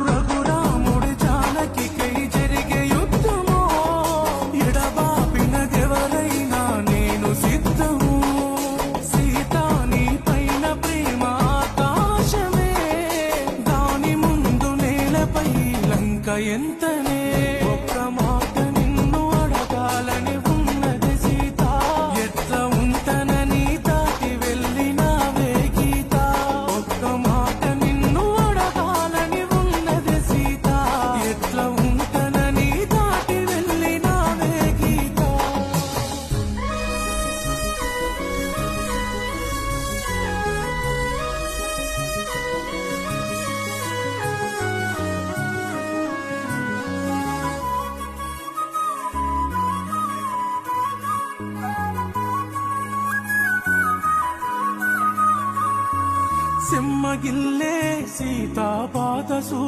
రఘురాముడి జానకికై జరిగే యుద్ధము, ఎడబాపినదెవరైనా నేను సిద్ధము. సీతా నీ పైన ప్రేమ ఆకాశమే, దాని ముందు నేలపై లంక ఎంతనే. ఒక్క మాట నిన్ను అడగాలని ఉన్నది సీత, ఎట్లా ఉంటనని దాటి వెళ్ళినావే గీత. ఒక్క మాట నిన్ను అడగాలని ఉన్నది సీత, ఎట్లా ఉంటనని దాటి వెళ్ళినావే గీత. సెమ్మగిల్లే సీతా పాద